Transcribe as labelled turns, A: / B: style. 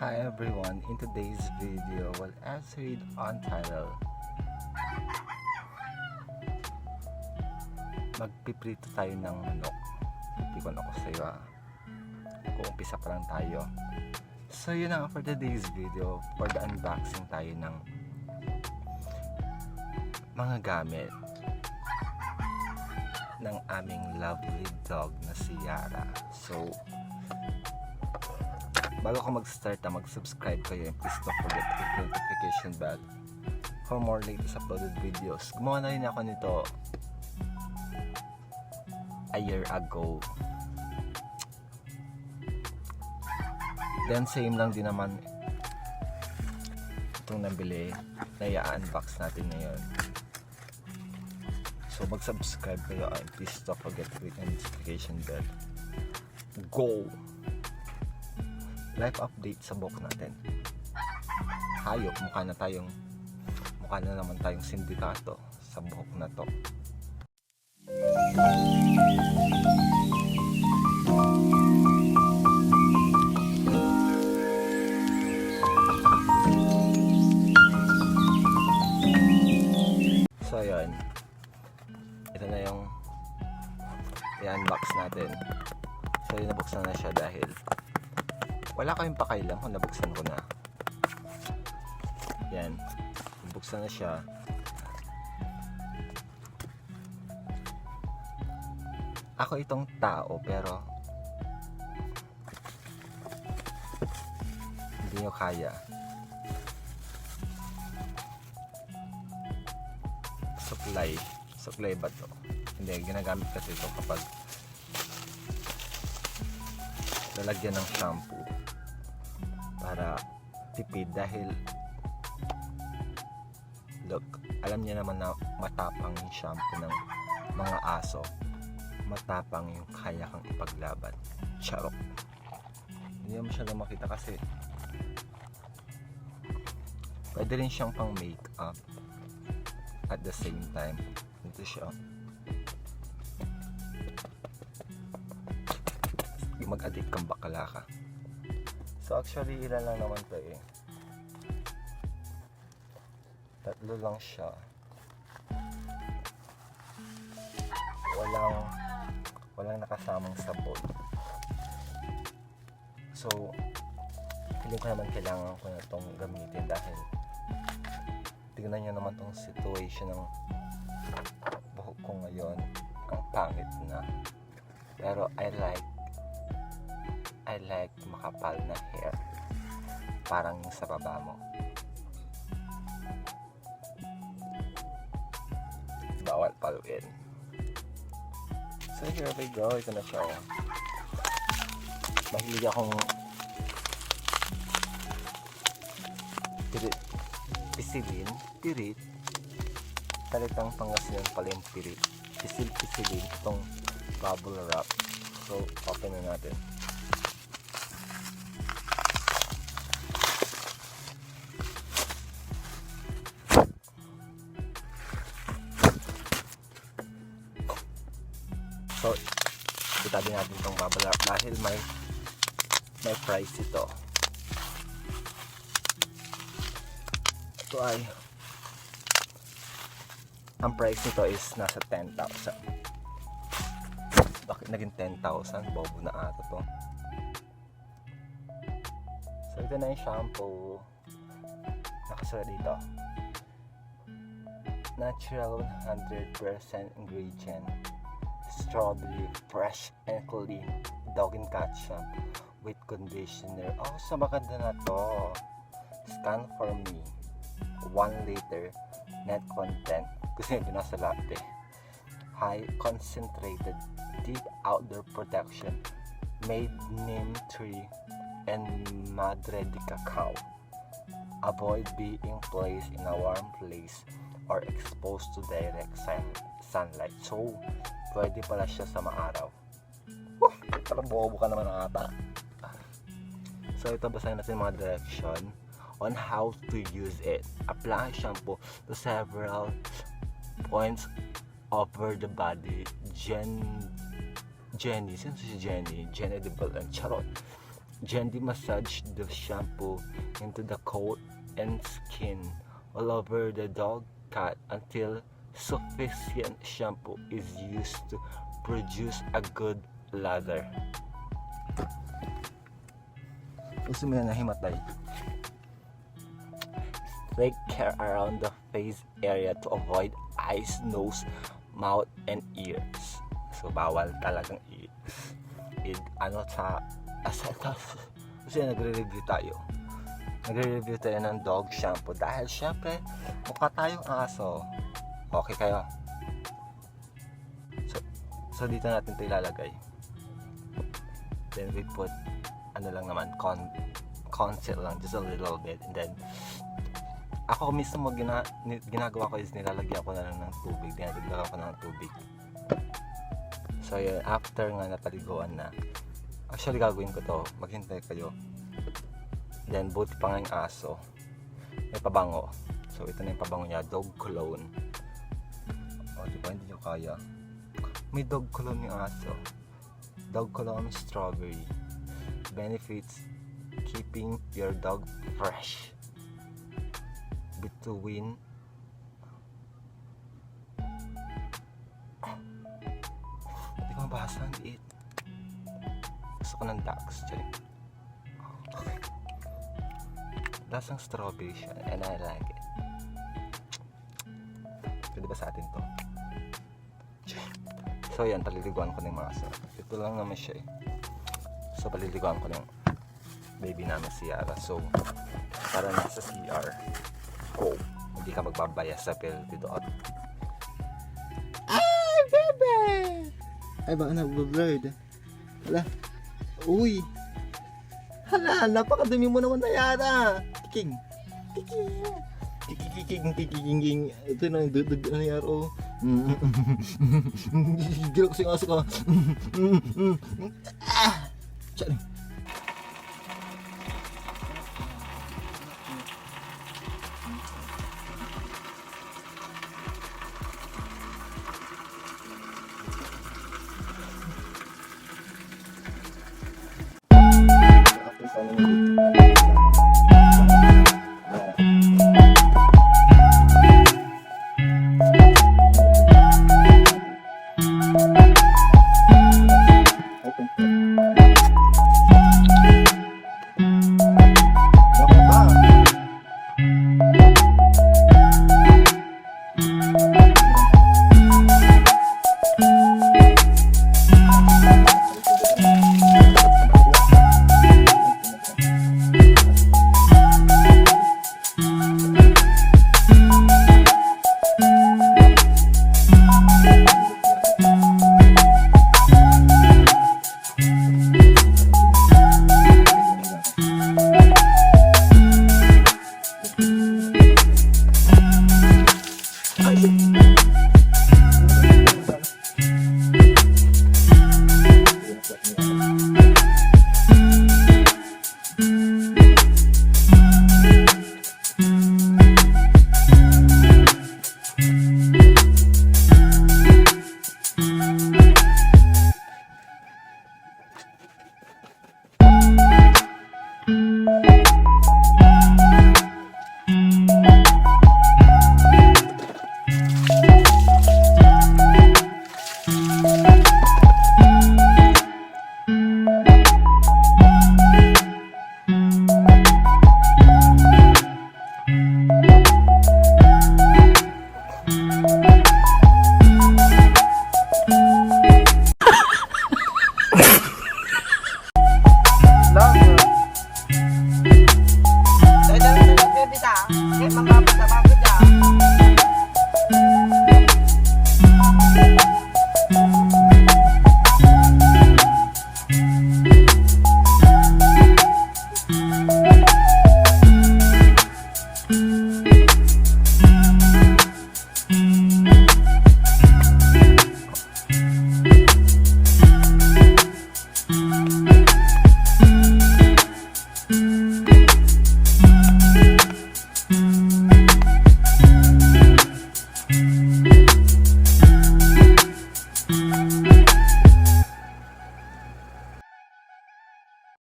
A: Hi everyone, in today's video, as read on title, magpiprito tayo ng manok. Tikon ako sa'yo kung umpisa pa lang tayo. So yun na for today's video, for the unboxing tayo ng mga gamit ng aming lovely dog na si Yara. So bago ko mag-start mag-subscribe kayo and please don't forget to click the notification bell for more latest uploaded videos. Gumawa na rin ako nito a year ago. Then same lang din naman itong nabili na i-unbox natin ngayon. So mag-subscribe kayo and please don't forget to click the notification bell. Go! Life update sa buhok natin. Hayop, mukha na naman tayong sindikato sa buhok na to. So yun, ito na yung i-unbox natin. So yun, nabuksan na siya dahil wala kayong pakailan kung nabuksan ko na. Yan, nabuksan na siya. Ako itong tao pero hindi nyo kaya. Suklay ba to? Hindi, ginagamit kasi ito kapag lalagyan ng shampoo para tipid, dahil look, alam niya naman na matapang yung shampoo ng mga aso, matapang yung kaya kang ipaglaban. Charot, hindi naman siya makita kasi pwede rin siyang pang makeup at the same time. Ito siya, mag-addict kang bakala ka. So actually ilan lang naman to eh, 3 lang siya. Walang nakasamang sabon. So hindi ko naman kailangan ko na itong gamitin dahil tignan nyo naman tong situation ng buhok ko ngayon. Ang pangit na, pero I like makapal na hair, parang yung sa baba mo. Bawal paluin. So here we go, ito na siya. Mahilig akong pirit, talitang Pangasinan pala yung pirit. Pisilin itong bubble wrap. So open na natin. So, itabi natin itong bubble wrap dahil may price ito. Ito ay, ang price nito is nasa 10,000. Bakit naging 10,000? Bobo na ata to. So, ito na yung shampoo. Nakasulat dito, natural 100% ingredient, strawberry, fresh and clean dog and cat shampoo with conditioner. Oh, so maganda na to. Scan for me, 1 liter net content. Kasi hindi nasa latte. High concentrated deep outdoor protection, made neem tree and madre de cacao. Avoid being placed in a warm place or exposed to direct sunlight. So pwede pala siya sa maaraw. Parang bobo ka naman ata. So ito, basahin natin mga direction on how to use it. Apply shampoo to several points over the body. Jenny, since si Jenny edible and charot. Gently massage the shampoo into the coat and skin all over the dog cat until sufficient shampoo is used to produce a good lather. Gusto mo na himatay? Take care around the face area to avoid eyes, nose, mouth, and ears. So bawal talagang kasi nagre-review tayo ng dog shampoo dahil syempre mukha tayong aso. Okay kayo? So dito natin ito ilalagay, then we put lang naman, conceal lang, just a little bit, and then ako mismo ginagawa ko is nilalagyan ko na lang ng tubig, dinadagdagan ko ng tubig. So yun, after nga napaliguan na, actually gagawin ko to, maghintay kayo, then buti pa nga yung aso, may pabango. So ito na yung pabango niya, dog cologne. O diba, hindi nyo kaya, may dog cologne yung aso, dog cologne strawberry, benefits keeping your dog fresh between hindi ko mabasa ang liit. Gusto ko ng ducks. Okay. Lasang strawberry siya and I like it. Pwede ba sa atin to? So yan, paliliguan ko ng mga aso. Ito lang naman siya eh. So paliliguan ko ng baby namin si Yara. So para nasa CR ko, hindi ka magbabaya sa penalty doon. Ay, bebe! Ay, baka nag-blurred. Hala. Uy! Hala, napakadumi mo naman na Yara! Kiking! Kiking! Kiking! Ito na, dudug na Yara, oh. Gila ko sa yung aso ka. Charing!